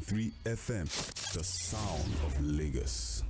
98.3 FM, the sound of Lagos.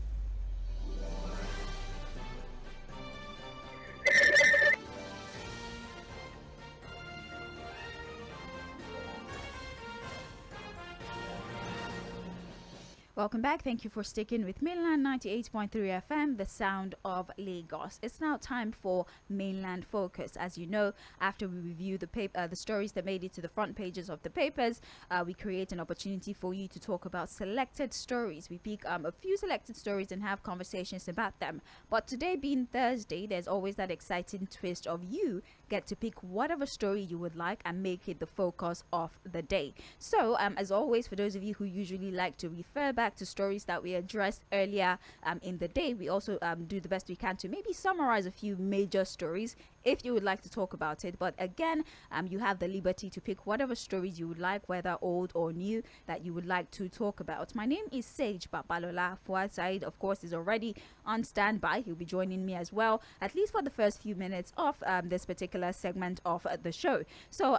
Welcome back. Thank you for sticking with Mainland 98.3 FM, the sound of Lagos. It's now time for Mainland Focus. As you know, after we review the stories that made it to the front pages of the papers, we create an opportunity for you to talk about selected stories. We pick a few selected stories and have conversations about them. But today being Thursday, there's always that exciting twist of you get to pick whatever story you would like and make it the focus of the day. So, as always, for those of you who usually like to refer back to stories that we addressed earlier in the day, we also do the best we can to maybe summarize a few major stories if you would like to talk about it. But again, you have the liberty to pick whatever stories you would like, whether old or new, that you would like to talk about. My name is Sage Babalola. Fuhad Saheed, of course, is already on standby. He'll be joining me as well, at least for the first few minutes of this particular segment of the show. So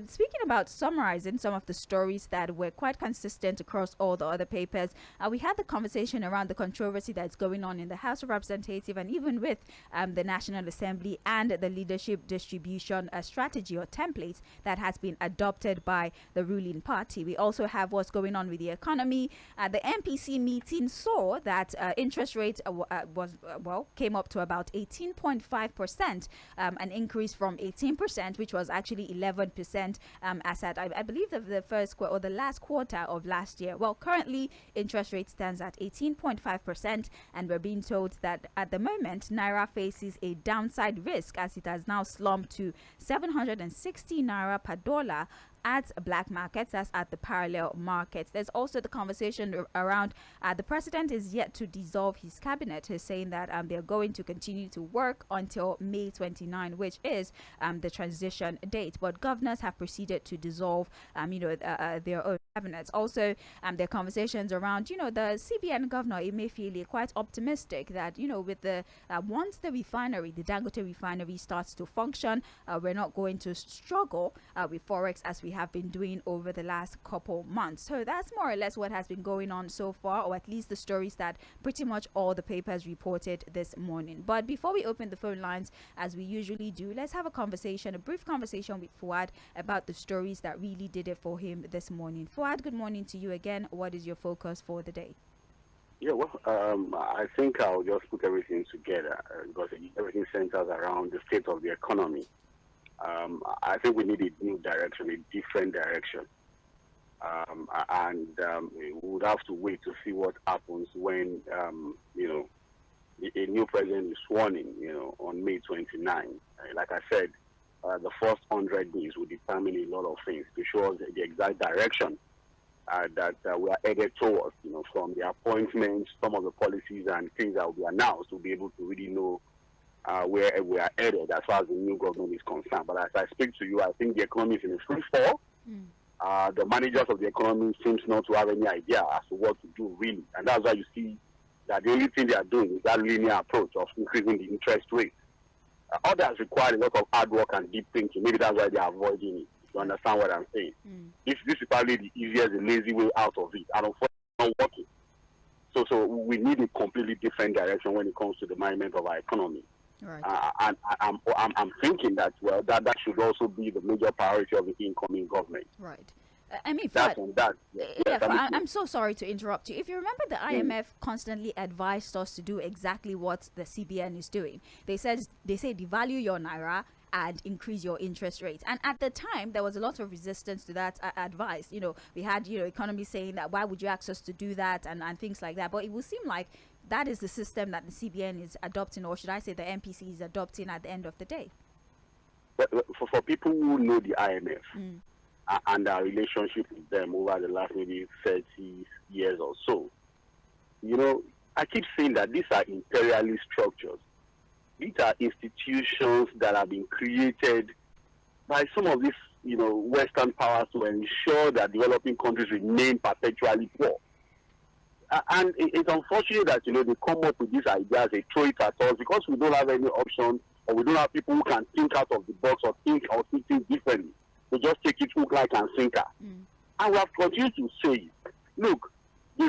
speaking about summarizing some of the stories that were quite consistent across all the other papers, we had the conversation around the controversy that's going on in the House of Representatives and even with the National Assembly and the leadership distribution strategy or template that has been adopted by the ruling party. We also have what's going on with the economy. The MPC meeting saw that interest rate came up to about 18.5%, an increase from 18%, which was actually 11% as at I believe the first quarter or the last quarter of last year. Well, currently interest rate stands at 18.5%, and we're being told that at the moment Naira faces a downside risk as it has now slumped to 760 Naira per dollar at black markets, as at the parallel markets. There's also the conversation around the president is yet to dissolve his cabinet. He's saying that they're going to continue to work until May 29, which is the transition date. But governors have proceeded to dissolve, their own cabinets. Also, there are conversations around, the CBN governor Emefiele quite optimistic that, with the once the refinery, the Dangote refinery starts to function, we're not going to struggle with forex as we have been doing over the last couple months. So that's more or less what has been going on so far, or at least the stories that pretty much all the papers reported this morning. But before we open the phone lines, as we usually do, let's have a brief conversation with Fuhad about the stories that really did it for him this morning. Fuhad, good morning to you again. What is your focus for the day? Yeah, well, I think I'll just put everything together because everything centers around the state of the economy. I think we need a new direction, a different direction. We would have to wait to see what happens when, a new president is sworn in, on May 29. Like I said, the first 100 days will determine a lot of things to show us the exact direction that we are headed towards, from the appointments, some of the policies and things that will be announced, to be able to really know where we are headed as far as the new government is concerned. But as I speak to you, I think the economy is in a free fall. The managers of the economy seems not to have any idea as to what to do really. And that's why you see that the only thing they are doing is that linear approach of increasing the interest rate. Others require a lot of hard work and deep thinking. Maybe that's why they are avoiding it. You understand what I'm saying? This is probably the easiest and lazy way out of it. And unfortunately, it's not working. So we need a completely different direction when it comes to the management of our economy. Right. And I'm thinking that that should also be the major priority of the incoming government. Right. I mean, I'm so sorry to interrupt you. If you remember, the IMF constantly advised us to do exactly what the CBN is doing. They say devalue your naira and increase your interest rates. And at the time, there was a lot of resistance to that advice. We had economists saying that why would you ask us to do that and things like that. But it would seem like that is the system that the CBN is adopting, or should I say the MPC is adopting at the end of the day. But for people who know the IMF and our relationship with them over the last maybe 30 years or so, I keep saying that these are imperialist structures. These are institutions that have been created by some of these, Western powers to ensure that developing countries remain perpetually poor. And it's unfortunate that, they come up with these ideas, they throw it at us because we don't have any option, or we don't have people who can think out of the box or think things differently. They just take it hook, line, and sinker. And we have continued to say,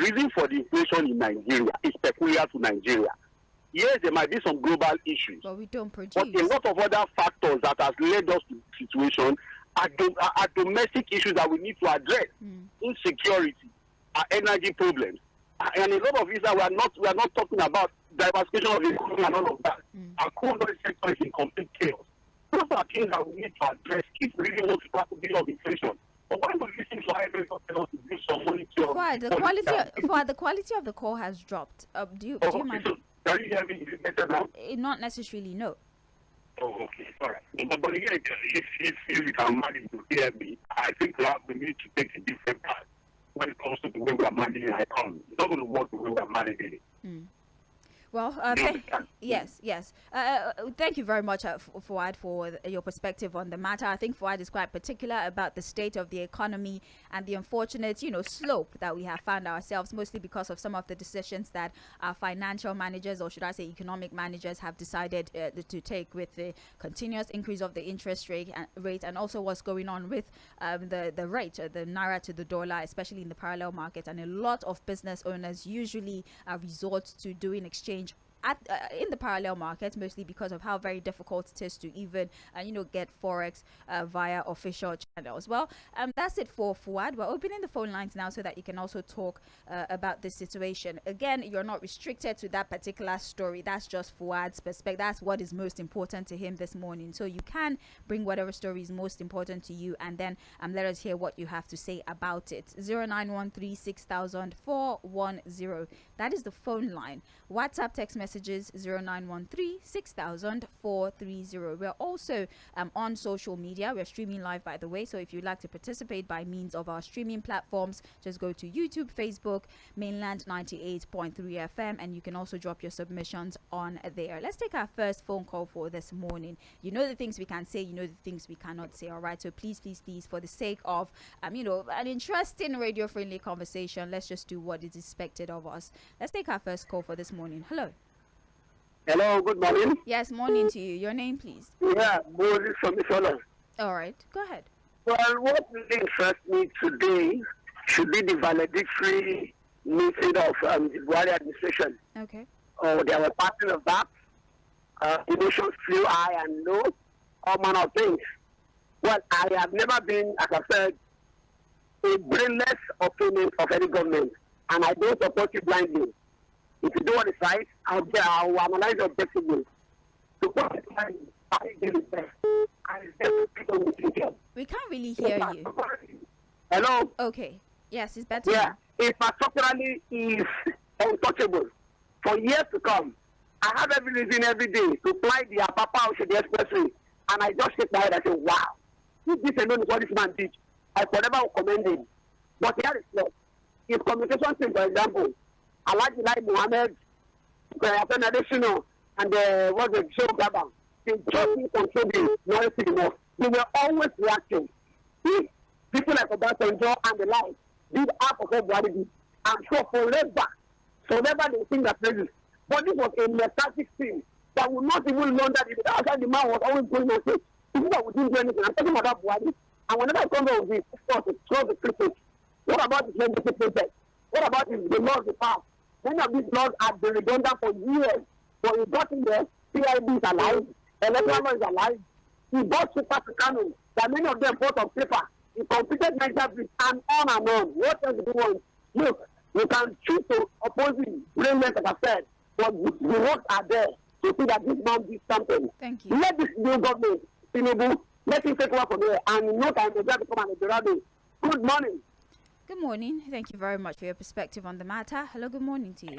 reason for the inflation in Nigeria is peculiar to Nigeria. Yes, there might be some global issues, but we don't produce. but a lot of other factors that has led us to the situation are domestic issues that we need to address. Insecurity, energy problems, and a lot of these that we are not talking about diversification of the economy and all of that. Our commodity sector is in complete chaos. Those are things that we need to address if we really want to start a bit of inflation. But why do you think everybody tell us to do some money? The quality of the call has dropped. Do you mind? So, can you hear me? Is it better now? Not necessarily, no. Oh, okay, all right. But again, if you can manage to hear me, I think we need to take a different path when it comes to the way we are managing the economy. It's not going to work the way we are managing it. Well, yes. Thank you very much, Fuhad, for your perspective on the matter. I think Fuhad is quite particular about the state of the economy and the unfortunate, slope that we have found ourselves, mostly because of some of the decisions that our financial managers, or should I say economic managers, have decided to take with the continuous increase of the interest rate and also what's going on with the rate, the naira to the dollar, especially in the parallel market. And a lot of business owners usually resort to doing exchange in the parallel market, mostly because of how very difficult it is to even get forex via official channels. Well, that's it for Fuhad. We're opening the phone lines now so that you can also talk about this situation. Again, you're not restricted to that particular story. That's just Fuhad's perspective. That's what is most important to him this morning. So you can bring whatever story is most important to you, and then let us hear what you have to say about it. 0913 6000 410. That is the phone line. WhatsApp text messages 0913 6000 430. We're also on social media. We're streaming live, by the way. So if you'd like to participate by means of our streaming platforms, just go to YouTube, Facebook, Mainland 98.3 FM, and you can also drop your submissions on there. Let's take our first phone call for this morning. You know the things we can say, you know the things we cannot say. All right. So please, for the sake of an interesting radio-friendly conversation, let's just do what is expected of us. Let's take our first call for this morning. Hello. Hello, good morning. Yes, morning to you. Your name, please. Yeah, Moses from Missoula. All right, go ahead. Well, what really interests me today should be the valedictory meeting of the Buhari administration. Okay. They were passing of that. Emotions flew high and low, all manner of things. Well, I have never been, as I said, a brainless opponent of any government, and I don't support you blindly. If you do what is right, I'll analyze your objectively. Support it blindly. We can't really hear you. Hello? Okay. Yes, it's better. Yeah, infrastructurally is untouchable. For years to come, I have every reason every day to fly the Apapa Oshodi Expressway, and I just shake my head and say, wow, if this alone is what this man did, I forever will commend him. But here is what. His communication team, for example, Alhaji Lai Mohammed, Adesina, and what's the show Gaba, they just need control the narrative enough. They were always reacting. If people like Obasanjo and the like did half of what Buhari did, I'm sure forever they think that places. But this was a lethargic thing that would not even know that outside the man was always going on say, this is what we didn't do anything. I'm talking about Buhari. And whenever I come up with this, of course, it's called the critics. What about the legislative process? What about the laws we passed? Many of these laws have been redundant for years. But he got in there, PIB is alive, electoral law is alive. He bought super Kano, that many of them bought on paper. He completed Niger Bridge and on. What else do you want? Look, you can choose to oppose him, brainless, as I said, but the works are there to see that this man did something. Thank you. Let this new government, Tinubu, let him take over from here, and in no time, they're going to come and Eldorado. Good morning. Good morning. Thank you very much for your perspective on the matter. Hello, good morning to you.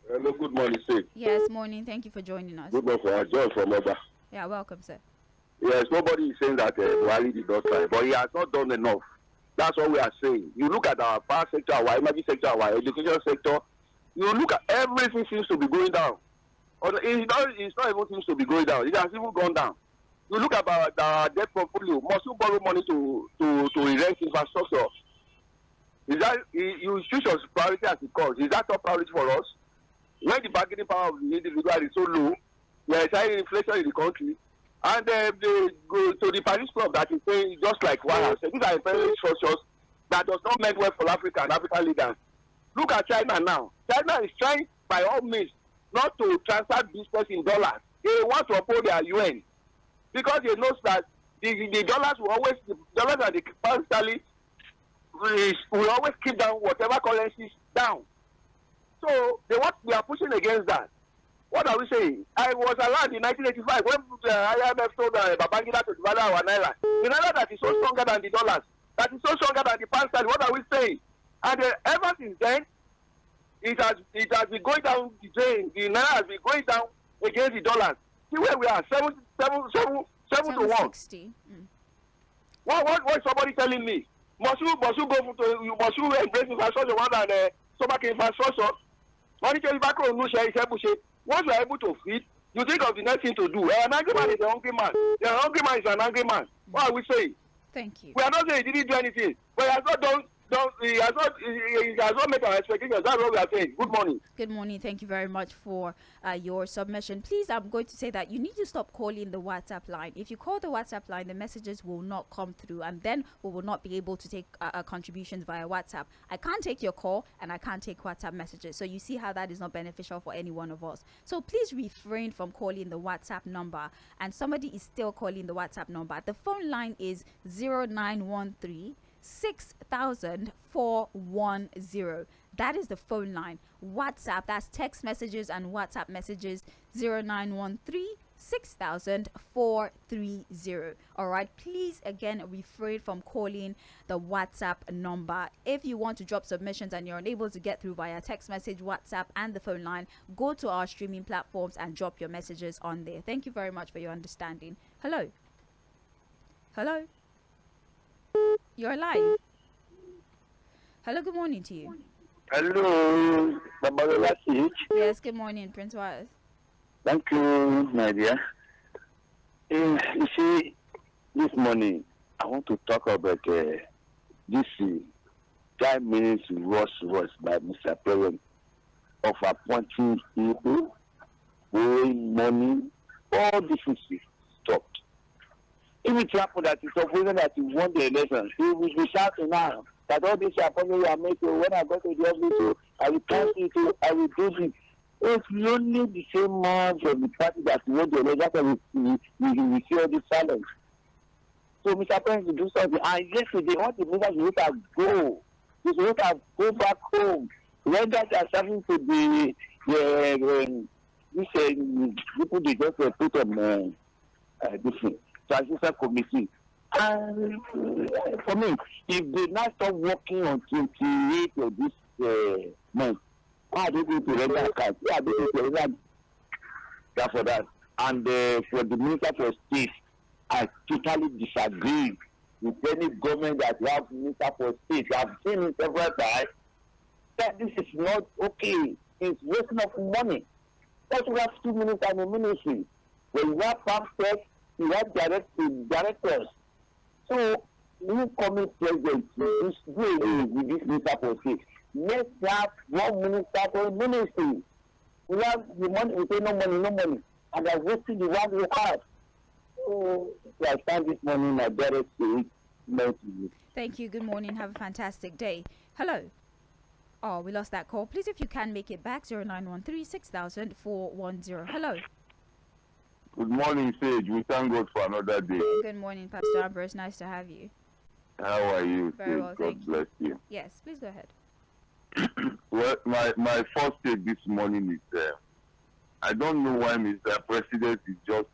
Hello, good morning, sir. Yes, morning. Thank you for joining us. Good morning, John from Oba. Yeah, welcome, sir. Yes, nobody is saying that Buhari did not try, but he has not done enough. That's what we are saying. You look at our power sector, our energy sector, our education sector, you look at everything seems to be going down. It's not even seems to be going down. It has even gone down. You look at our debt portfolio. Must you borrow money to erect infrastructure? Is that you choose your priority as it comes? Is that top priority for us? When the bargaining power of the individual is so low, there is high inflation in the country, and they go to the Paris Club that is saying just like what I said. These are very structures that does not make well for Africa and African leaders. Look at China now. China is trying by all means not to transfer business in dollars. They want to uphold their UN because they know that the dollars will always, the dollars and the pound sterling will always keep down whatever currencies down. So we are pushing against that. What are we saying? I was around in 1985 when IMF told Babangida to devalue our naira. The naira that is so stronger than the dollars, that is so stronger than the pound sterling. What are we saying? And ever since then, it has been going down the drain. The naira has been going down against the dollars. See where we are, 7 to 1. What is somebody telling me? Must you embrace infrastructure more than stomach infrastructure? Once you are able to feed, you think of the next thing to do. An angry man is a hungry man. The hungry man is an angry man. What are we saying? Thank you. We are not saying he didn't do anything, but he has not met our expectations. That's what we are saying. Good morning. Good morning. Thank you very much for your submission. Please, I'm going to say that you need to stop calling the WhatsApp line. If you call the WhatsApp line, the messages will not come through, and then we will not be able to take contributions via WhatsApp. I can't take your call, and I can't take WhatsApp messages. So you see how that is not beneficial for any one of us. So please refrain from calling the WhatsApp number. And somebody is still calling the WhatsApp number. The phone line is 0913 6,410. That is the phone line. WhatsApp, that's text messages and WhatsApp messages, 0913 6,430. All right, please again refrain from calling the WhatsApp number. If you want to drop submissions and you're unable to get through via text message, WhatsApp, and the phone line, go to our streaming platforms and drop your messages on there. Thank you very much for your understanding. Hello. You're live. Hello, good morning to you. Hello, Mobola. Yes, good morning, Prince Wise. Thank you, my dear. You see, this morning, I want to talk about this 5 minutes rush by Mr. President of appointing people, owing money, all this is stopped. If it happens that it's a president that he won the election, he will be shouting now that all this appointment you are making, when I go to the office, I will cancel it, I will do this. It's only the same man from the party that won the election, we see all this silence. So Mr. President to do something, and yesterday, what the minister should have go. He should have go back home. When that are starting to be people they just put on different transition committee. And for me, if they not start working on 28th of this month, why are they going to render account? Why are they going to render for that? And for the Minister for State, I totally disagree with any government that have Minister for State. I've seen it several times. That this is not okay. It's wasting of money. That's why 2 minutes and a ministry. When you have pamphlet, you have directors. So, new coming president is doing with this Minister for State. Let's have one minister for a ministry. We have the money, we pay no money. And they're wasting the one we have. So, I stand this morning, my direct state. Thank you. Good morning. Have a fantastic day. Hello. Oh, we lost that call. Please, if you can make it back, 0913 6,410. Hello. Good morning, Sage. We thank God for another day. Good morning, Pastor Ambrose. Nice to have you. How are you? Very well, God bless you. Yes, please go ahead. Well, my first take this morning is I don't know why Mr. President is just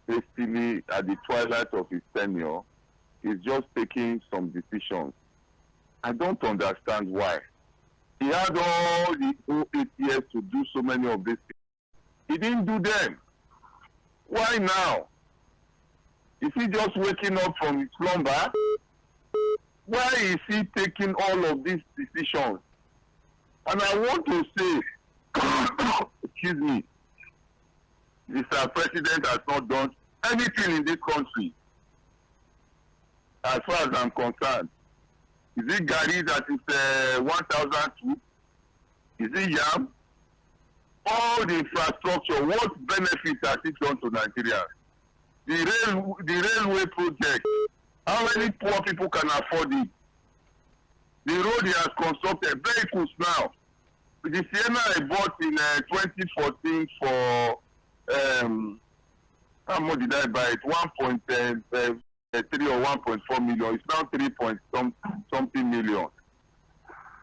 hastily at the twilight of his tenure, he's just taking some decisions. I don't understand why. He had all the 8 years to do so many of these things. He didn't do them. Why now? Is he just waking up from his slumber? Why is he taking all of these decisions? And I want to say, excuse me, Mr. President has not done anything in this country, as far as I'm concerned. Is it Gary that is 1,002? Is it Yam? All the infrastructure, what benefits has it done to Nigeria? The railway project, how many poor people can afford it? The road he has constructed, vehicles now. The Sienna I bought in 2014 for, how much did I buy it? 1.3 or 1.4 million. It's now 3 point something million.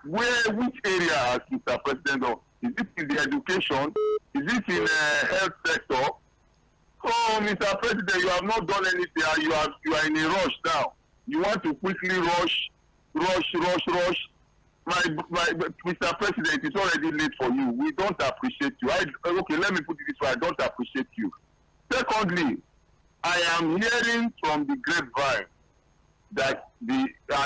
Which area has Mr. President done? Is it in the education? Is it in the health sector? So, Mr. President, you have not done anything, and you are in a rush now. You want to quickly rush. Mr. President, it's already late for you. We don't appreciate you. Okay, let me put it this way. I don't appreciate you. Secondly, I am hearing from the grapevine that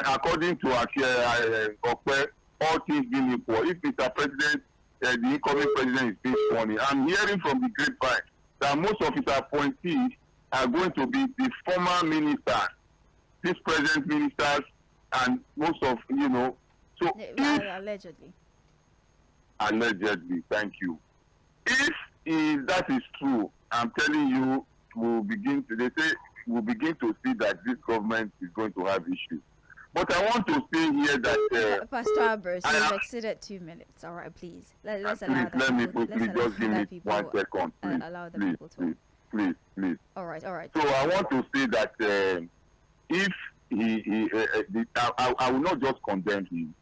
according to Okwe, all things being equal, if Mr. President, the incoming president is being sworn in, I'm hearing from the grapevine that most of his appointees are going to be the former ministers, these present ministers, and most of, so allegedly, thank you. If that is true, I'm telling you, we'll begin to see that this government is going to have issues. But I want to say here that Pastor Albert, you've exceeded 2 minutes. All right, please. Let's allow let me quickly just give me 1 second, please. Allow the people to. Please. All right. So I want to say that if I will not just condemn him.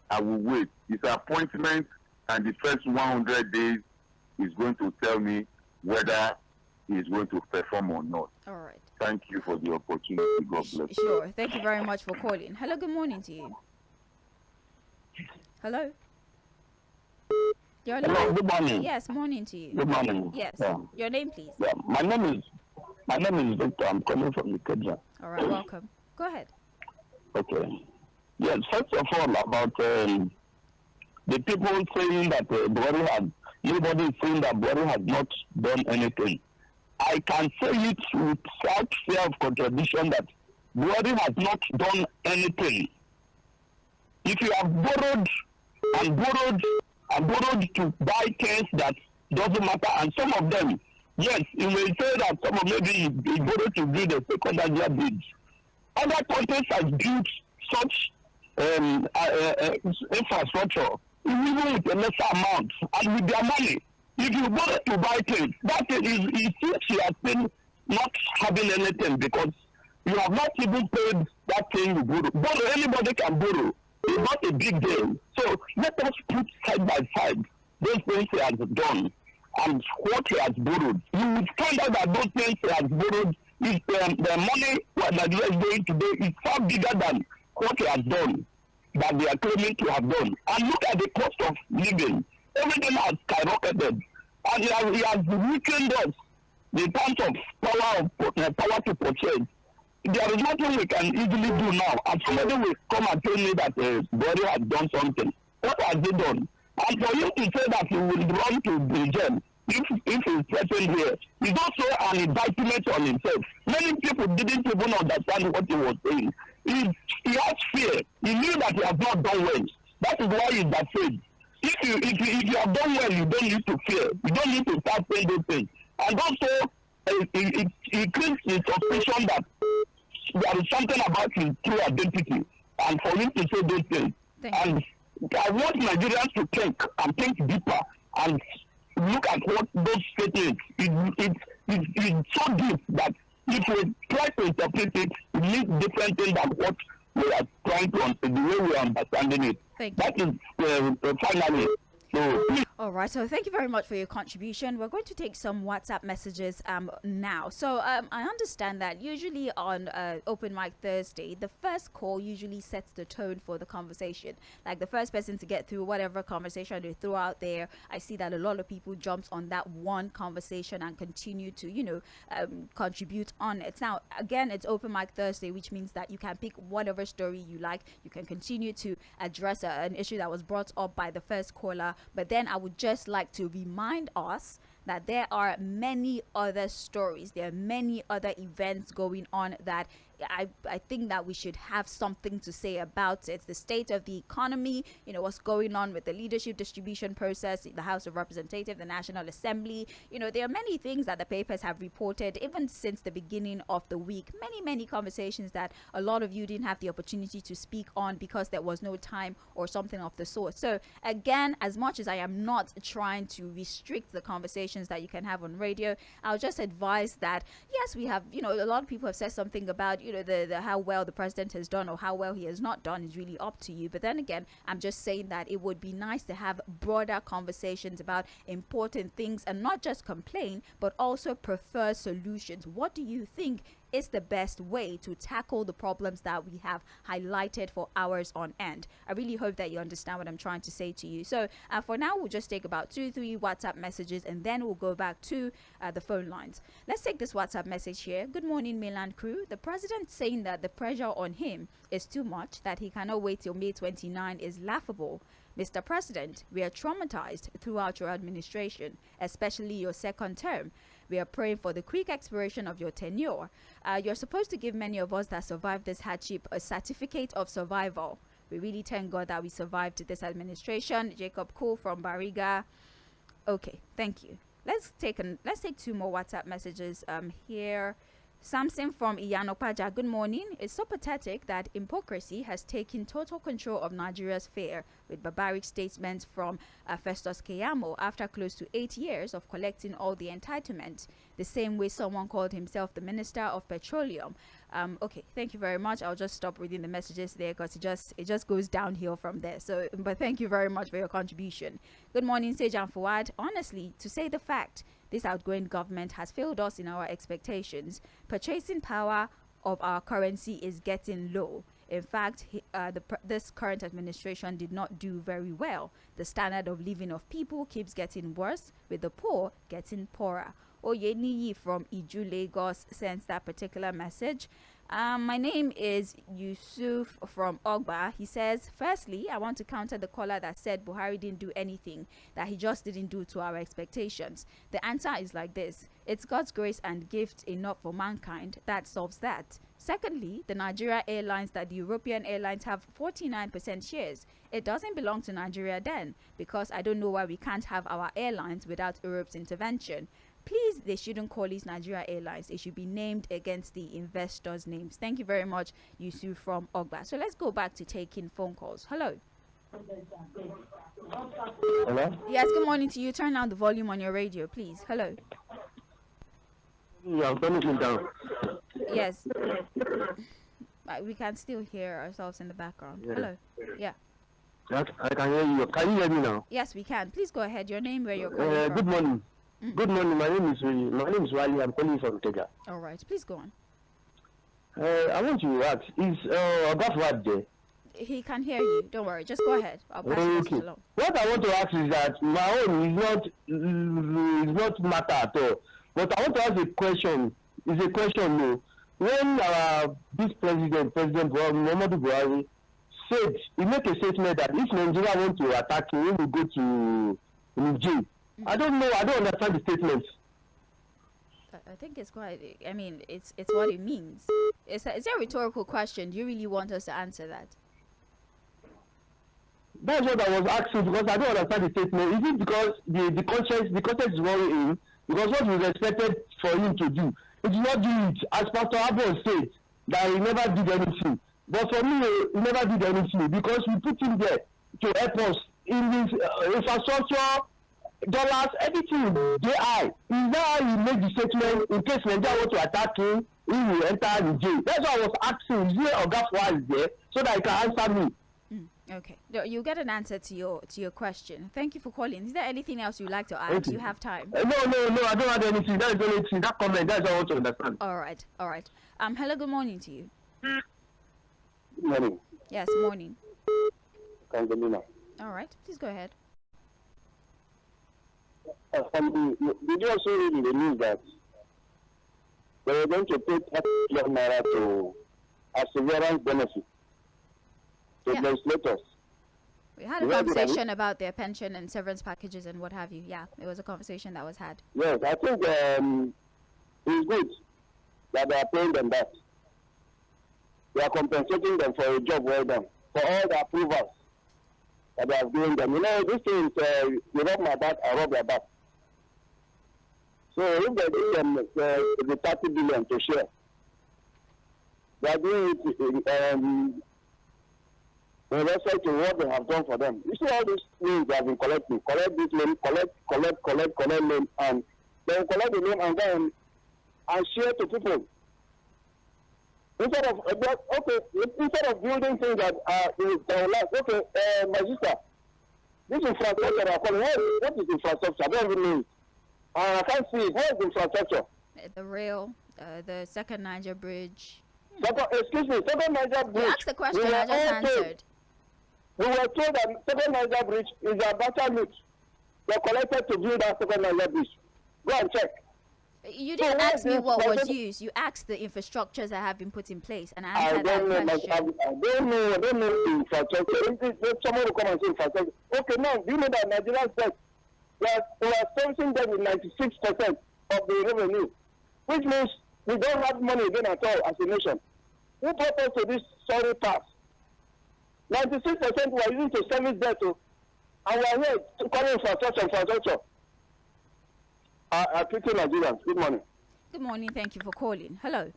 I will wait. His appointment and the first 100 days is going to tell me whether he is going to perform or not. All right. Thank you for the opportunity. God bless. Sure. Thank you very much for calling. Hello, good morning to you. Hello? Hello, good morning. Yes, morning to you. Good morning. Yes. Yeah. Your name, please. Yeah, my name is Victor. I'm calling from Nigeria. All right, welcome. Go ahead. Okay. Yes, first of all, about the people saying that nobody is saying that Buhari has not done anything. I can say it without fear of contradiction that Buhari has not done anything. If you have borrowed to buy things that doesn't matter, and some of them, yes, you may say that some of maybe he borrowed to build a second bridge. Other countries have built such infrastructure, even with a lesser amount, and with their money. If you borrow to buy things, that is, it seems you are still not having anything because you have not even paid that thing you borrow. Borrow, anybody can borrow. It's not a big deal. So let us put side by side those things he has done and what he has borrowed. You will find out that those things he has borrowed, is the money what Nigeria is doing today is far bigger than what he has done, that they are claiming to have done. And look at the cost of living. Everything has skyrocketed. And he has weakened us in terms of power to purchase. There is nothing we can easily do now. And somebody will come and tell me that Buhari has done something. What has he done? And for you to say that he will run to the jail, if he's present here, it's also an indictment on himself. Many people didn't even understand what he was saying. He has fear. He knew that he has not done well. That is why he's afraid. If you have done well, you don't need to fear. You don't need to start saying those things. And also, it creates the suspicion that there is something about his true identity. And for him to say those things. And I want Nigerians to think and think deeper and look at what those statements. It's so deep that if we try to interpret it, it means different things than what we are trying to understand, the way we are understanding it. That is finally. So, all right, so thank you very much for your contribution. We're going to take some WhatsApp messages now. So I understand that usually on Open Mic Thursday, the first call usually sets the tone for the conversation. Like the first person to get through whatever conversation they throw out there. I see that a lot of people jumps on that one conversation and continue to, contribute on it. Now, again, it's Open Mic Thursday, which means that you can pick whatever story you like. You can continue to address an issue that was brought up by the first caller. But then I would just like to remind us that there are many other stories, there are many other events going on that I think that we should have something to say about it. The state of the economy, what's going on with the leadership distribution process, the House of Representatives, the National Assembly. There are many things that the papers have reported, even since the beginning of the week. Many conversations that a lot of you didn't have the opportunity to speak on because there was no time or something of the sort. So again, as much as I am not trying to restrict the conversations that you can have on radio, I'll just advise that yes, we have, a lot of people have said something about, the how well the president has done or how well he has not done is really up to you. But then again, I'm just saying that it would be nice to have broader conversations about important things and not just complain, but also prefer solutions. What do you think is the best way to tackle the problems that we have highlighted for hours on end? I really hope that you understand what I'm trying to say to you. So for now, we'll just take about 2-3 WhatsApp messages and then we'll go back to the phone lines. Let's take this WhatsApp message here. Good morning, Mainland crew. The president saying that the pressure on him is too much, that he cannot wait till May 29 is laughable. Mr. President, we are traumatized throughout your administration, especially your second term. We are praying for the quick expiration of your tenure. You're supposed to give many of us that survived this hardship a certificate of survival. We really thank God that we survived this administration. Jacob Cole from Bariga. Okay, thank you. Let's take 2 more WhatsApp messages here. Samson from Iyanopaja, good morning. It's so pathetic that hypocrisy has taken total control of Nigeria's fare, with barbaric statements from Festus Keyamo after close to 8 years of collecting all the entitlements, the same way someone called himself the Minister of Petroleum. Okay, thank you very much. I'll just stop reading the messages there because it just goes downhill from there. So, but thank you very much for your contribution. Good morning, Sage and Fuhad. Honestly, to say the fact, this outgoing government has failed us in our expectations. Purchasing power of our currency is getting low. In fact, this current administration did not do very well. The standard of living of people keeps getting worse, with the poor getting poorer. Oyeniyi from Iju, Lagos sends that particular message. My name is Yusuf from Ogba. He says, firstly, I want to counter the caller that said Buhari didn't do anything, that he just didn't do to our expectations. The answer is like this. It's God's grace and gift enough for mankind. That solves that. Secondly, the Nigeria Airlines that the European airlines have 49% shares. It doesn't belong to Nigeria then, because I don't know why we can't have our airlines without Europe's intervention. Please, they shouldn't call these Nigeria Airlines. It should be named against the investors' names. Thank you very much, Yusuf from Ogba. So let's go back to taking phone calls. Hello. Hello? Yes, good morning to you. Turn down the volume on your radio, please. Hello. Yeah, I'm turning it down. Yes. We can still hear ourselves in the background. Yeah. Hello. Yeah. I can hear you. Can you hear me now? Yes, we can. Please go ahead. Your name, where you're calling from. Good morning. Good morning. My name is Wally. I'm calling from Tega. All right. Please go on. I want to ask, is Fuhad there? He can hear you. Don't worry. Just go ahead. I'll pass the message along. What I want to ask is that my own is not matter at all. But I want to ask a question. It's a question, no. When this president Muhammadu Buhari said, he made a statement that if Nigeria want to attack him, he will go to jail. I don't know. I don't understand the statement. I think it's quite. I mean, it's what it means. It's a rhetorical question. Do you really want us to answer that? That's what I was asking, because I don't understand the statement. Is it because the conscience is worrying him? Because what was expected for him to do, he did not do it. As Pastor Abel said, that he never did anything. But for me, he never did anything, because we put him there to help us in this infrastructure, dollars, everything. They are. Is that how he made the statement in case Nigeria want to attack him, he will enter the jail? That's why I was asking. Is there Oga Fuhad is there so that he can answer me? Okay, you'll get an answer to your question. Thank you for calling. Is there anything else you'd like to add? Do you have time? No, I don't have anything. That is the only thing. That comment, that's all I want to understand. All right. Hello, good morning to you. Good morning. Yes, morning. Kangalina. All right, please go ahead. Did you also read in the news that they were going to pay 30 million naira to a severance benefit to legislators? We had a conversation about their pension and severance packages and what have you. Yeah, it was a conversation that was had. Yes, I think it's good that they are paying them that. they are compensating them for a job well done, for all the approvals that they have given them. You know, this thing is, you rub my back, I rub your back. So if they give them the 30 billion to share, they are doing it in respect to what they have done for them. You see all these things they have been collecting, collect this loan, collect loan, and then collect the loan and then and share to people. Instead of building things that will last. Okay, my sister, this infrastructure are calling. What is infrastructure? I don't even know it. I can't see it. What is infrastructure? The rail, the second Niger bridge. Excuse me, second Niger bridge. You asked the question, I just answered. We were told that second Niger bridge is a better route. They collected to build that second Niger bridge. Go and check. You didn't ask me what was used. You asked the infrastructures that have been put in place, and I answered that question. I don't know the infrastructure. If someone will come and say infrastructure. Okay, now, do you know that Nigerian said that we are servicing them with 96% of the revenue, which means we don't have money again at all as a nation. Who brought us to this sorry path? 96% we are using to service debt, and we are here calling infrastructure. I pity Nigerians. Good morning. Good morning. Thank you for calling. Hello.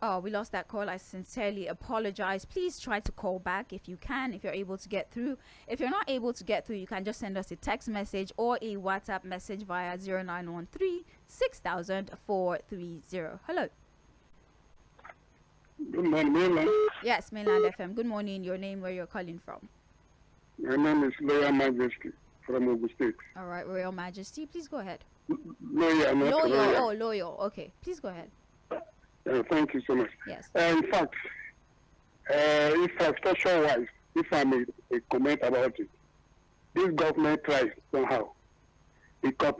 Oh, we lost that call. I sincerely apologize. Please try to call back if you can, if you're able to get through. If you're not able to get through, you can just send us a text message or a WhatsApp message via 0913 6000 430. Hello. Good morning, Mainland. Yes, Mainland FM. Good morning. Your name, where you're calling from? My name is Royal Majesty from Ogun State. All right, Royal Majesty. Please go ahead. Lawyer, not Loyal. lawyer. Oh, loyal. Okay. Please go ahead. Thank you so much. Yes. In fact, infrastructure-wise, if I may comment about it, this government tries somehow. It has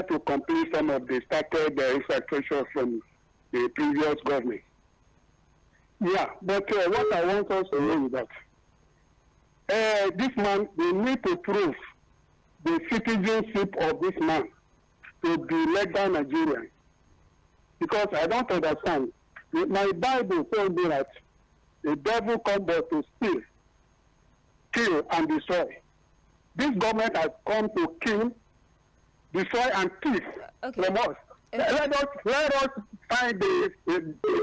to complete some of the started infrastructure from the previous government. Yeah, but what I want us to know is that this man, they need to prove the citizenship of this man to be legal Nigerian. Because I don't understand. My Bible told me that the devil comes but to steal, kill, and destroy. This government has come to kill, destroy, and thief from us. Okay. Let us find the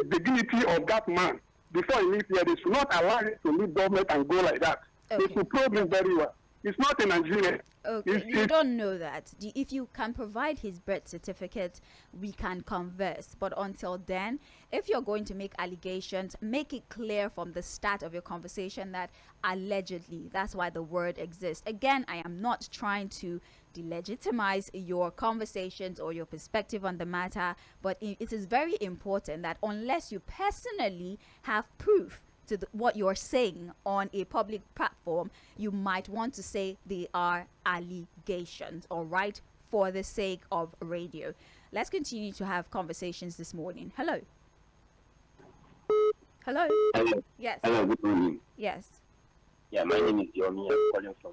dignity of that man before he leaves here. They should not allow him to leave government and go like that. Okay. They should probe him very well. It's not in Nigeria. Okay, you don't know that. If you can provide his birth certificate, we can converse. But until then, if you're going to make allegations, make it clear from the start of your conversation that allegedly, that's why the word exists. Again, I am not trying to delegitimize your conversations or your perspective on the matter, but it is very important that unless you personally have proof to what you're saying on a public platform, you might want to say they are allegations, all right, for the sake of radio. Let's continue to have conversations this morning. Hello. Hello. Hello. Yes. Hello, good morning. Yes. Yeah, my name is Yomi. I'm calling from.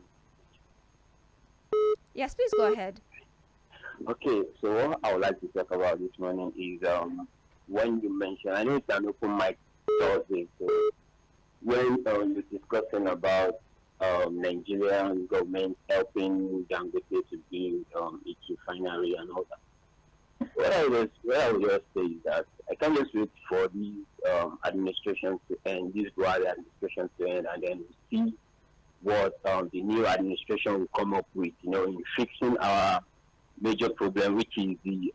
Yes, please go ahead. Okay, so what I would like to talk about this morning is when you mentioned, I know it's an open mic Thursday, so when you're discussing about Nigerian government helping Dangote to build its refinery and all that. What I would just say is that I can't just wait for these administrations to end, this Buhari administration to end, and then see what the new administration will come up with, in fixing our major problem, which is the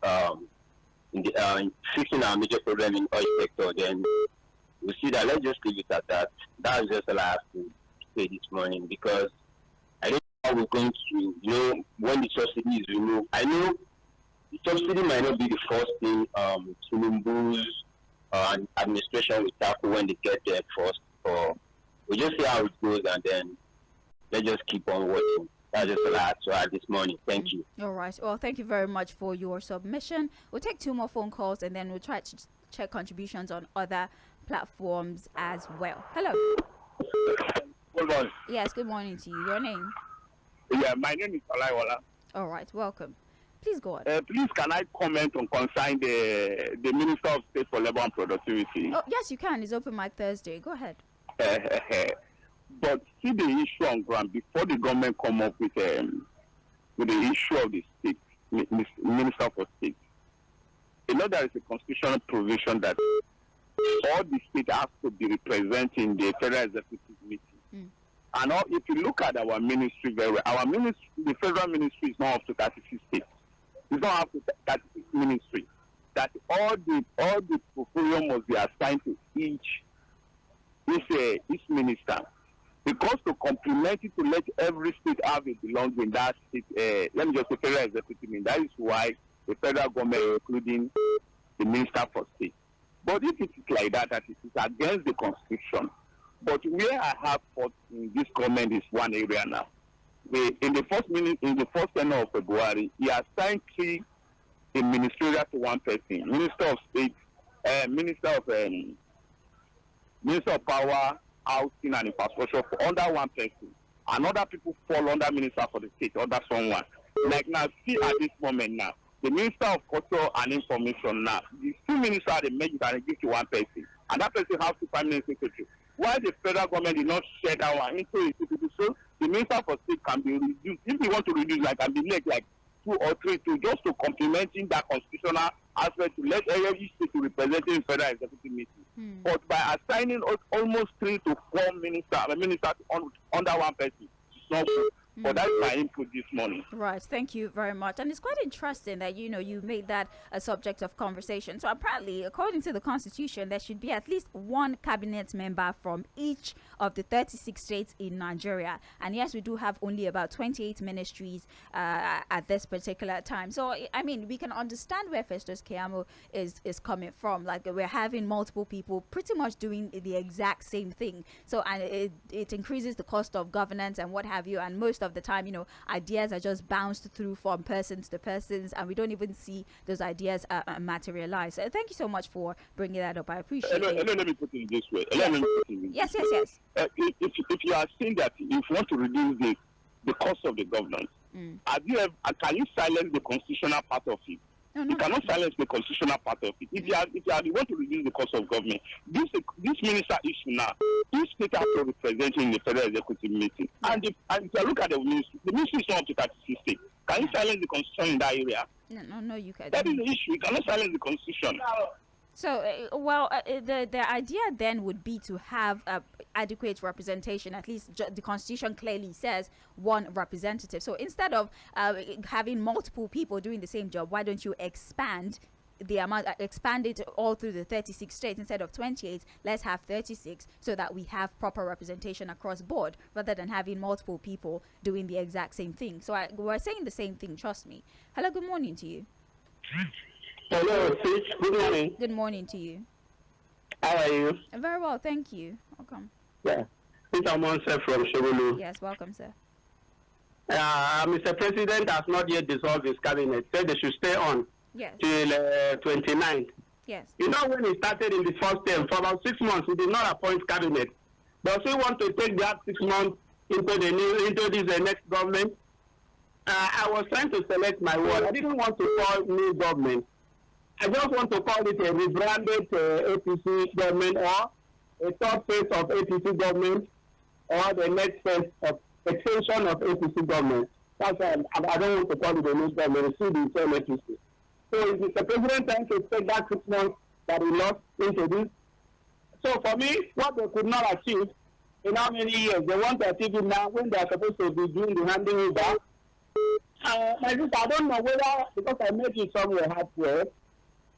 in fixing our major problem in oil sector. Then we see that. Let's just leave it at that. That's just all I have to say this morning, because I don't know how we're going to, when the subsidy is removed. I know the subsidy might not be the first thing Tinubu's administration will tackle when they get there first, but we'll just see how it goes, and then let's just keep on watching. That's just all I have to add this morning. Thank you. All right. Well, thank you very much for your submission. We'll take 2 more phone calls, and then we'll try to check contributions on other platforms as well. Hello. Good morning. Yes, good morning to you. Your name? Yeah, my name is Olaiwola. All right, welcome. Please go on. Please, can I comment on concern the Minister of State for Labor and Productivity? Oh, yes, you can. It's open mic Thursday. Go ahead. But see the issue on ground before the government come up with the issue of the state, Minister for State. You know there is a constitutional provision that all the state has to be representing the federal executive meeting. And if you look at our ministry very well, our ministry, the federal ministry is not up to 36 states. It's not up to 36 ministry. That all the portfolio must be assigned to each minister. Because to complement it, to let every state have a belonging in that state, let me just say federal executive meeting. That is why the federal government, including the minister for state. But if it is like that, that it is against the constitution. But where I have fought in this government is one area now. In the first tenure of February, he assigned 3 ministerial to one person: Minister of State, Minister of Power, Housing and Infrastructure under one person. And other people fall under Minister for the State, under someone. Like now, see at this moment now, the Minister of Culture and Information now, the 2 ministers are the major and give to one person. And that person has to Prime Minister Secretary. Why the federal government did not share that one into it, so the Minister for State can be reduced. If you want to reduce, like, can be like 2 or 3 to just to complementing that constitutional aspect to let every state to represent in federal executive meeting. But by assigning almost 3 to 4 ministers under one person, it's not good. But that's my input this morning. Right, thank you very much. And it's quite interesting that, you made that a subject of conversation. So apparently, according to the Constitution, there should be at least 1 cabinet member from each of the 36 states in Nigeria. And yes, we do have only about 28 ministries at this particular time. So, I mean, we can understand where Festus Keyamo is coming from. Like, we're having multiple people pretty much doing the exact same thing. So, and it increases the cost of governance and what have you. And most of the time, ideas are just bounced through from persons to persons, and we don't even see those ideas materialize. So thank you so much for bringing that up. I appreciate it. Let me put it this way. Yes. If you are saying that if you want to reduce the cost of the governance, can you silence the constitutional part of it? No. You cannot silence the constitutional part of it. If you want to reduce the cost of government, this minister issue now, each state has to represent in the federal executive meeting. And if you look at the ministry is not up to 36 states. Can you silence the constitution in that area? No, you can't. That is the issue. You cannot silence the constitution. So, the idea then would be to have adequate representation. At least the Constitution clearly says 1 representative. So instead of having multiple people doing the same job, why don't you expand the amount, expand it all through the 36 states instead of 28? Let's have 36 so that we have proper representation across board rather than having multiple people doing the exact same thing. So we're saying the same thing, trust me. Hello, good morning to you. Hello, sis. Good morning. Good morning to you. How are you? Very well, thank you. Welcome. Yeah. Peter Monse from Shogulu. Yes, welcome, sir. Mr. President has not yet dissolved his cabinet. Said they should stay on till 29th. Yes. You know, when he started in the first term, for about 6 months, he did not appoint cabinet. Does he want to take that 6 months into this next government? I was trying to select my word. I didn't want to call new government. I just want to call it a rebranded APC government, or a third phase of APC government, or the next phase of extension of APC government. That's why I don't want to call it a new government. It should be the same APC. So is the president trying to take that 6 months that he lost into this? So for me, what they could not achieve in how many years, they want to achieve it now when they are supposed to be doing the handing over. My sister, I don't know whether, because I met you somewhere halfway,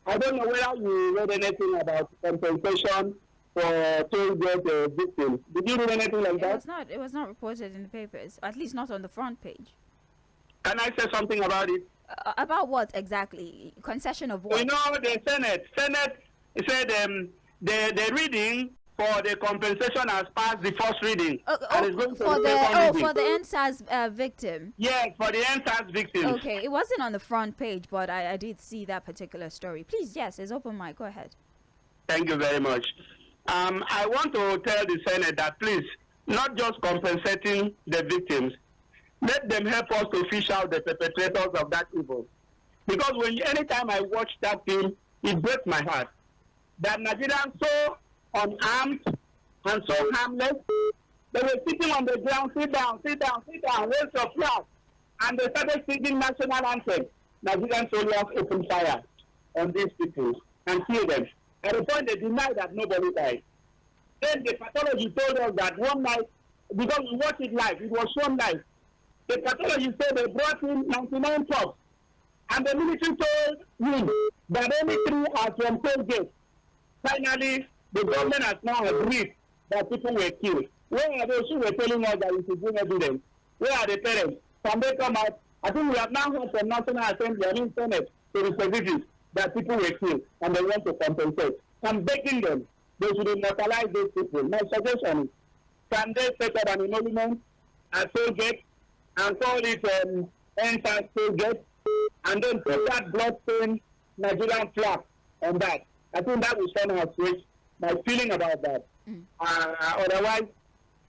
I don't know whether you read anything about compensation for toll gate victims. Did you read anything like that? It was not reported in the papers, at least not on the front page. Can I say something about it? About what exactly? Concession of what? You know, the Senate said the reading for the compensation has passed the first reading. And it's going for the NSAS victim. Yes, for the NSAS victim. Okay, it wasn't on the front page, but I did see that particular story. Please, yes, it's open mic. Go ahead. Thank you very much. I want to tell the Senate that please, not just compensating the victims, let them help us to fish out the perpetrators of that evil. Because anytime I watch that film, it breaks my heart. That Nigerians so unarmed and so harmless, they were sitting on the ground, sit down, raise your flag, and they started singing national anthem. Nigerian soldiers opened fire on these people and killed them. At the point they denied that nobody died. Then the pathology told us that one night, because we watched it live, it was shown live. The pathology said they brought in 99 trucks, and the military told him that only 3 are from toll gate. Finally, the government has now agreed that people were killed. Where are those who were telling us that we should bring evidence? Where are the parents? Can they come out? I think we have now heard from National Assembly and Senate to the specifics that people were killed and they want to compensate. I'm begging them, they should immortalize those people. My suggestion is, can they set up an emolument at toll gate and call it Enter toll gate, and then put that blood-stained Nigerian flag on that? I think that will somehow switch my feeling about that. Otherwise,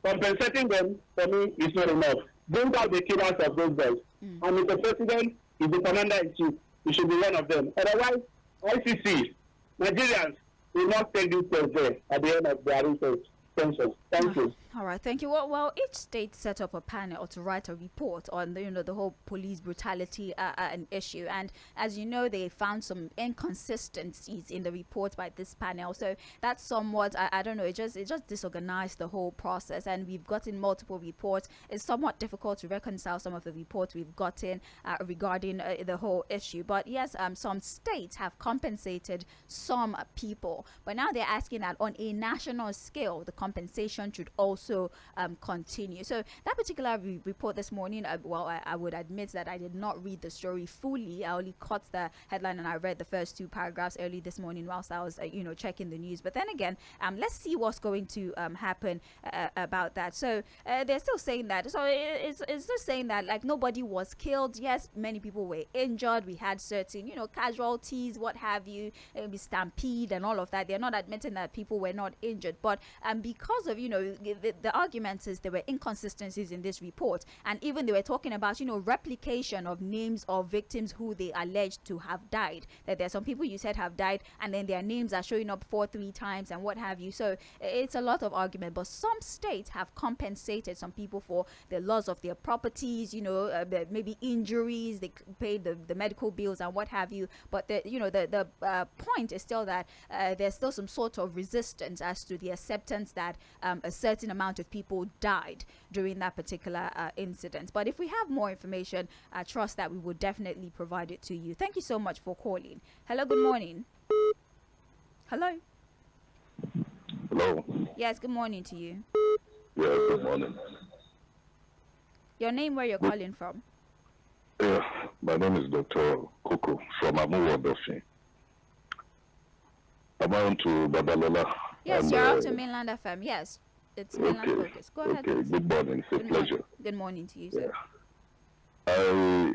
compensating them for me is not enough. Bring out the killers of those guys. And if the president is the commander-in-chief, he should be one of them. Otherwise, ICC, Nigerians will not take this test there at the end of their research. Thank you. All right, thank you. Well, each state set up a panel to write a report on the whole police brutality an issue, and as you know, they found some inconsistencies in the report by this panel. So that's somewhat, I don't know, it just disorganized the whole process, and we've gotten multiple reports. It's somewhat difficult to reconcile some of the reports we've gotten regarding the whole issue. But yes, some states have compensated some people, but now they're asking that on a national scale, the compensation should also continue. So that particular report this morning, I would admit that I did not read the story fully. I only caught the headline and I read the first 2 paragraphs early this morning whilst I was checking the news. But then again, let's see what's going to happen about that. So they're still saying that. So it's just saying that like nobody was killed. Yes, many people were injured. We had certain casualties, what have you, maybe stampede and all of that. They're not admitting that people were not injured, but because of the argument is there were inconsistencies in this report, and even they were talking about replication of names of victims who they alleged to have died. That there are some people you said have died, and then their names are showing up 4-3 times and what have you. So it's a lot of argument, but some states have compensated some people for the loss of their properties, maybe injuries. They paid the medical bills and what have you. But the point is still that there's still some sort of resistance as to the acceptance that a certain amount of people died during that particular incident. But if we have more information, I trust that we will definitely provide it to you. Thank you so much for calling. Hello, good morning. Hello. Hello. Yes, good morning to you. Yeah, good morning. Your name, where you're calling from? Yeah, my name is Dr. Koko from Mobola. Am I on to Babalola? Yes, you're out to Mainland FM. Yes, it's Mainland Focus. Go ahead. Okay, good morning. It's a pleasure. Good morning to you, sir. Yeah.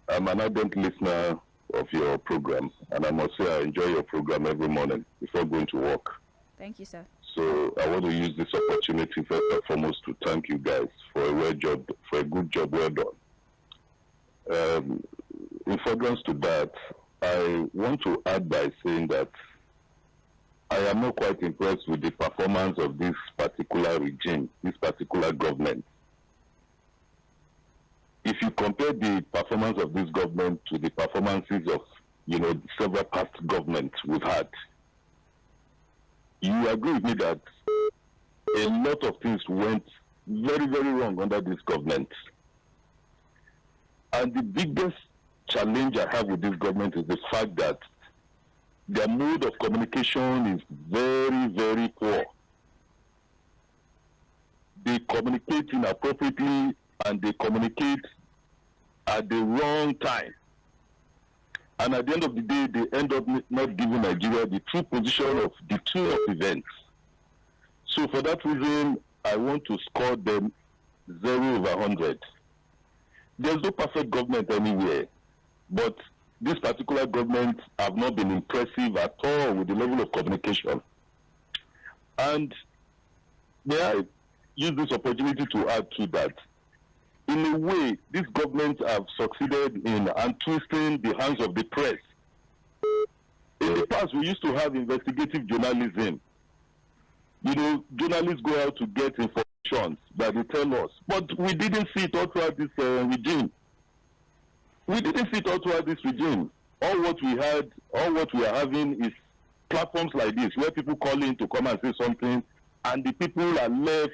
I'm an ardent listener of your program, and I must say I enjoy your program every morning before going to work. Thank you, sir. So I want to use this opportunity first and foremost to thank you guys for a good job well done. In furtherance to that, I want to add by saying that I am not quite impressed with the performance of this particular regime, this particular government. If you compare the performance of this government to the performances of, several past governments we've had, you agree with me that a lot of things went very, very wrong under this government. And the biggest challenge I have with this government is the fact that their mode of communication is very, very poor. They communicate inappropriately and they communicate at the wrong time. And at the end of the day, they end up not giving Nigeria the true position of the two of events. So for that reason, I want to score them 0/100. There's no perfect government anywhere, but this particular government have not been impressive at all with the level of communication. And may I use this opportunity to add to that? in a way, this government have succeeded in untwisting the hands of the press. In the past, we used to have investigative journalism. You know, journalists go out to get information that they tell us. But we didn't see it all throughout this regime. We didn't see it all throughout this regime. All what we are having is platforms like this, where people call in to come and say something, and the people are left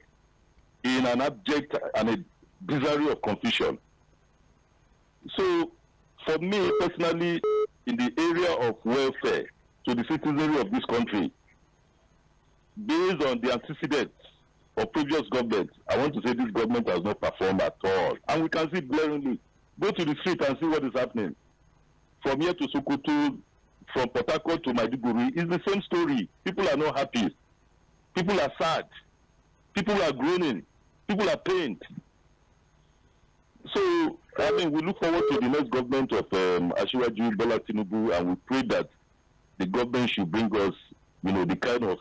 in an abject and a bizarre of confusion. So, for me personally, in the area of welfare to the citizenry of this country, based on the antecedents of previous governments, I want to say this government has not performed at all. And we can see it glaringly. Go to the street and see what is happening. From here to Sokoto, from Port Harcourt to Maiduguri, it's the same story. People are not happy. People are sad. People are groaning. People are pained. So, I mean, we look forward to the next government of Ajibola Tinubu, and we pray that the government should bring us, you know, the kind of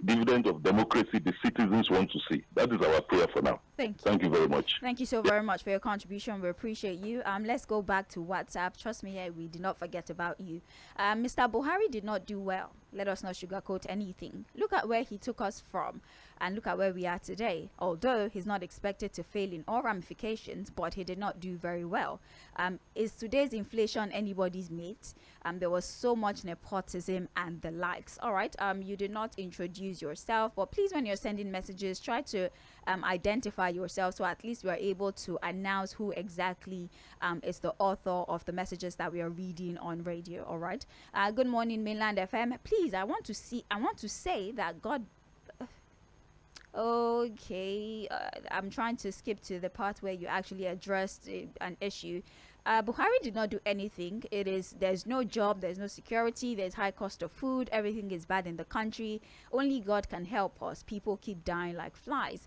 dividend of democracy the citizens want to see. That is our prayer for now. Thank you very much. Thank you so very much for your contribution. We appreciate you. Let's go back to WhatsApp. Trust me, we did not forget about you. Mr. Buhari did not do well. Let us not sugarcoat anything. Look at where he took us from and look at where we are today. Although he's not expected to fail in all ramifications, but he did not do very well. Is today's inflation anybody's mate? There was so much nepotism and the likes. All right. You did not introduce yourself, but please, when you're sending messages, try to identify yourself, so at least we are able to announce who exactly is the author of the messages that we are reading on radio. All right. Good morning, Mainland FM. Please, I want to say that God. Okay, I'm trying to skip to the part where you actually addressed an issue. Buhari did not do anything. There's no job, there's no security, there's high cost of food, everything is bad in the country. Only God can help us. People keep dying like flies.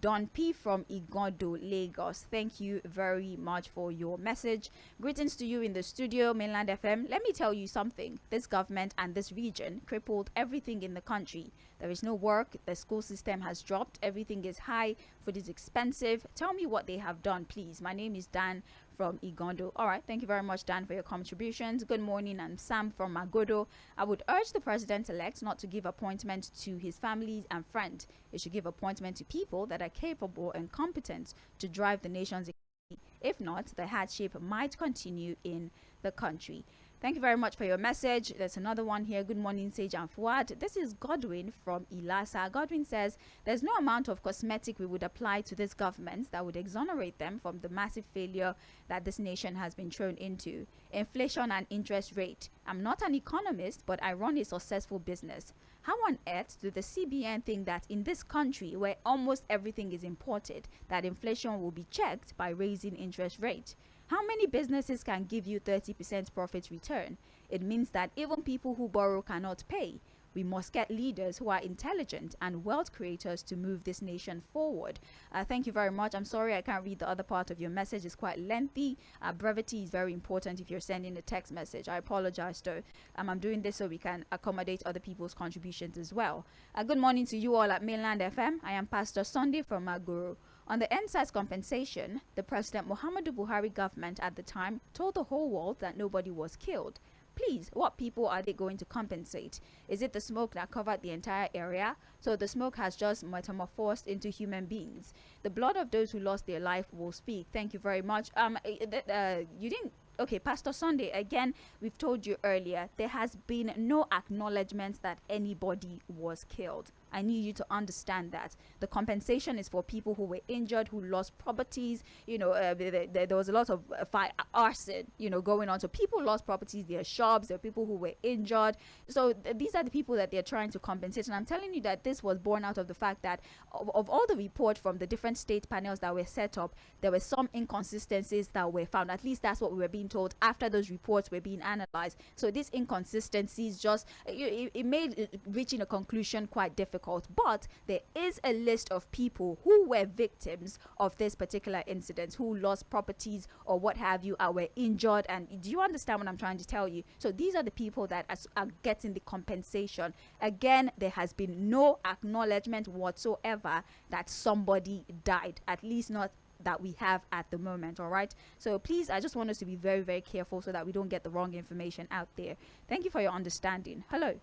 Don P from Igodo, Lagos. Thank you very much for your message. Greetings to you in the studio, Mainland FM. Let me tell you something. This government and this region crippled everything in the country. There is no work. The school system has dropped. Everything is high. Food is expensive. Tell me what they have done, please. My name is Dan from Igondo. All right. Thank you very much, Dan, for your contributions. Good morning. I'm Sam from Magodo. I would urge the president-elect not to give appointment to his families and friends. He should give appointment to people that are capable and competent to drive the nation's economy. If not, the hardship might continue in the country. Thank you very much for your message. There's another one here. Good morning, Sage and Fuhad. This is Godwin from Ilasa. Godwin says, there's no amount of cosmetic we would apply to this government that would exonerate them from the massive failure that this nation has been thrown into. Inflation and interest rate. I'm not an economist, but I run a successful business. How on earth do the CBN think that in this country where almost everything is imported, that inflation will be checked by raising interest rate? How many businesses can give you 30% profit return? It means that even people who borrow cannot pay. We must get leaders who are intelligent and wealth creators to move this nation forward. Thank you very much. I'm sorry I can't read the other part of your message. It's quite lengthy. Brevity is very important if you're sending a text message. I apologize though. I'm doing this so we can accommodate other people's contributions as well. Good morning to you all at Mainland FM. I am Pastor Sunday from Maguru. On the NSAS compensation, the President Muhammadu Buhari government at the time told the whole world that nobody was killed. Please, what people are they going to compensate? Is it the smoke that covered the entire area? So the smoke has just metamorphosed into human beings. The blood of those who lost their life will speak. Thank you very much. You didn't. Okay, Pastor Sunday, again, we've told you earlier, there has been no acknowledgement that anybody was killed. I need you to understand that. The compensation is for people who were injured, who lost properties. You know, there was a lot of fire, arson, going on. So people lost properties, their shops, there are people who were injured. So these are the people that they're trying to compensate. And I'm telling you that this was born out of the fact that of all the reports from the different state panels that were set up, there were some inconsistencies that were found. At least that's what we were being told after those reports were being analyzed. So these inconsistencies just, it made reaching a conclusion quite difficult. But there is a list of people who were victims of this particular incident, who lost properties or what have you, were injured. And do you understand what I'm trying to tell you? So these are the people that are getting the compensation. Again, there has been no acknowledgement whatsoever that somebody died, at least not that we have at the moment. All right, so please, I just want us to be very, very careful so that we don't get the wrong information out there. Thank you for your understanding. Hello.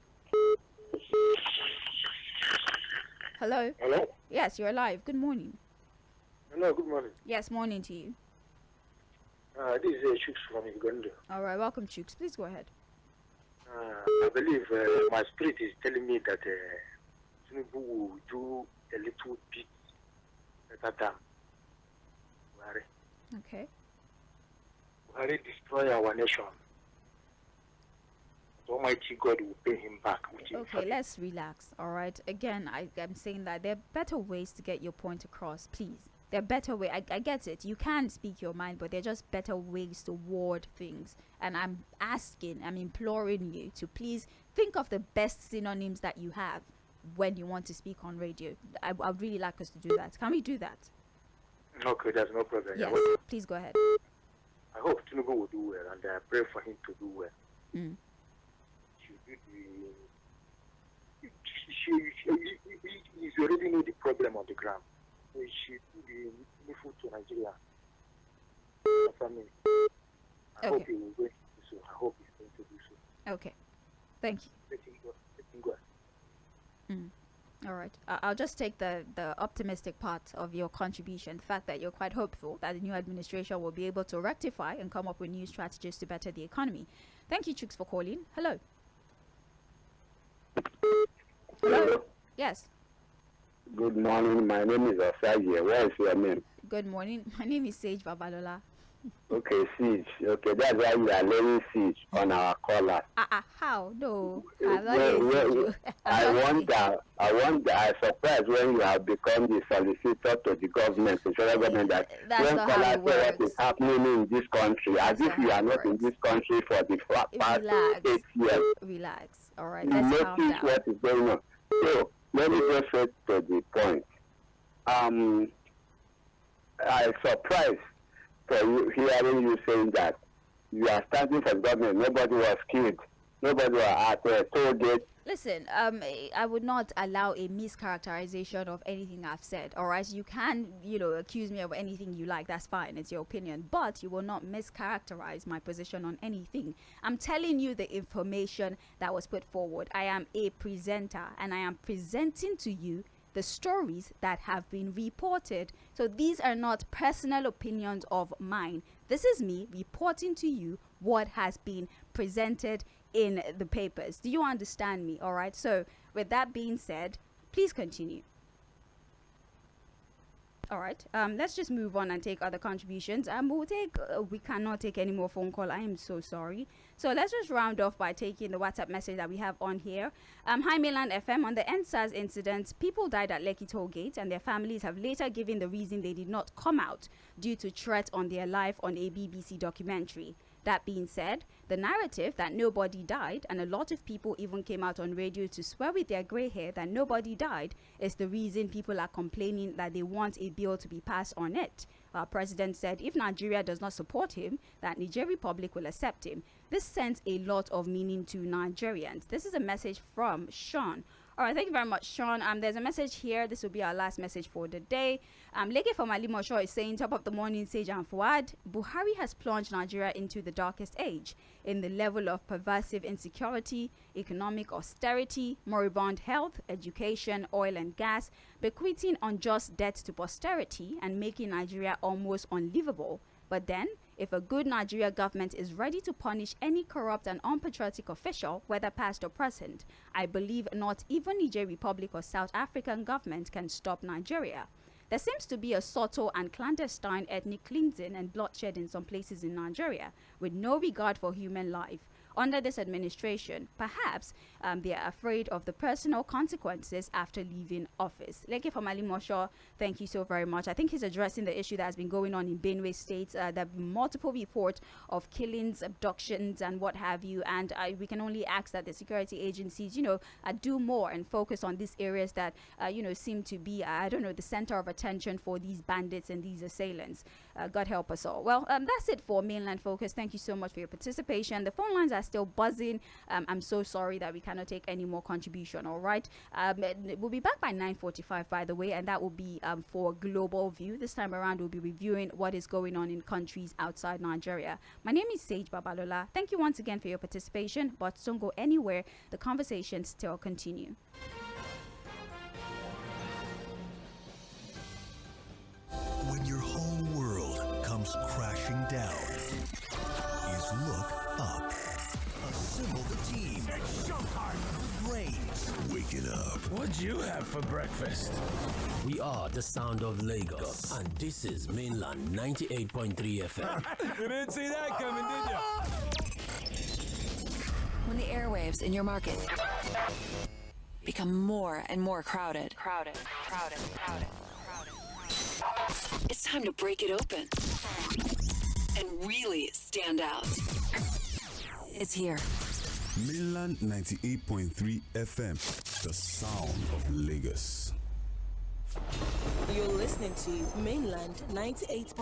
Hello. Yes, you're live. Good morning. Hello, good morning. Yes, morning to you. This is Chooks from Uganda. All right, welcome, Chooks. Please go ahead. I believe my spirit is telling me that Tinubu will do a little bit better than Buhari. Okay. Buhari destroy our nation. Almighty God will pay him back. Okay, let's relax. All right. Again, I'm saying that there are better ways to get your point across. Please, there are better ways. I get it. You can speak your mind, but there are just better ways to word things. And I'm imploring you to please think of the best synonyms that you have when you want to speak on radio. I'd really like us to do that. Can we do that? Okay, there's no problem. Yes, please go ahead. I hope Tinubu will do well, and I pray for him to do well. He's already know the problem on the ground. So he should be meaningful to Nigeria. I hope he will go to do so. I hope he's going to do so. Okay. Thank you. Let him go. All right. I'll just take the optimistic part of your contribution, the fact that you're quite hopeful that the new administration will be able to rectify and come up with new strategies to better the economy. Thank you, Chooks, for calling. Hello. Hello. Yes. Good morning. My name is Asaje. What is your name? Good morning. My name is Sage Babalola. Okay, siege. Okay, that's why you are laying siege on our caller. How? No. I'm not laying siege. I'm surprised when you have become the solicitor to the government, the federal government, that that's when callers say what is happening in this country, as if you are not in this country for the past 8 years. Relax. All right. You Let's calm notice down. what is going on. So, let me just straight to the point. I'm surprised for you hearing you saying that you are standing for government. Nobody was killed. Nobody was at a toll gate. Listen, I would not allow a mischaracterization of anything I've said. All right, you can, accuse me of anything you like. That's fine. It's your opinion, but you will not mischaracterize my position on anything. I'm telling you the information that was put forward. I am a presenter, and I am presenting to you the stories that have been reported. So these are not personal opinions of mine. This is me reporting to you what has been presented in the papers. Do you understand me? All right. So with that being said, please continue. All right. Let's just move on and take other contributions. We cannot take any more phone call. I am so sorry. So let's just round off by taking the WhatsApp message that we have on here. Hi, Mainland FM. On the NSAS incident, people died at Lekki Toll Gate, and their families have later given the reason they did not come out due to threats on their life on a BBC documentary. That being said, the narrative that nobody died, and a lot of people even came out on radio to swear with their grey hair that nobody died, is the reason people are complaining that they want a bill to be passed on it. Our president said if Nigeria does not support him, that Niger Republic will accept him. This sends a lot of meaning to Nigerians. This is a message from Sean. All right, thank you very much, Sean. There's a message here. This will be our last message for the day. Leke from Alimosho is saying, top of the morning, Sage and Fuhad. Buhari has plunged Nigeria into the darkest age in the level of pervasive insecurity, economic austerity, moribund health, education, oil and gas, bequeathing unjust debt to posterity and making Nigeria almost unlivable. But then, if a good Nigeria government is ready to punish any corrupt and unpatriotic official, whether past or present, I believe not even Niger Republic or South African government can stop Nigeria. There seems to be a subtle and clandestine ethnic cleansing and bloodshed in some places in Nigeria, with no regard for human life. Under this administration, perhaps they are afraid of the personal consequences after leaving office. Leke from Alimosho, thank you so very much. I think he's addressing the issue that has been going on in Benue State. There have been multiple reports of killings, abductions, and what have you. And we can only ask that the security agencies, do more and focus on these areas that, seem to be, the center of attention for these bandits and these assailants. God help us all. Well, that's it for Mainland Focus. Thank you so much for your participation. The phone lines are still buzzing. I'm so sorry that we cannot take any more contribution. All right. We'll be back by 9:45, by the way, and that will be for Global View. This time around, we'll be reviewing what is going on in countries outside Nigeria. My name is Sage Babalola. Thank you once again for your participation, but don't go anywhere. The conversation still continue. When your whole world comes crashing down, is look up. Assemble the team. It's showtime. The brains. Waking up. What'd you have for breakfast? We are the sound of Lagos, and this is Mainland 98.3 FM. You didn't see that coming, did you? When the airwaves in your market become more and more crowded. It's time to break it open and really stand out. It's here. Mainland 98.3 FM, the sound of Lagos. You're listening to Mainland 98.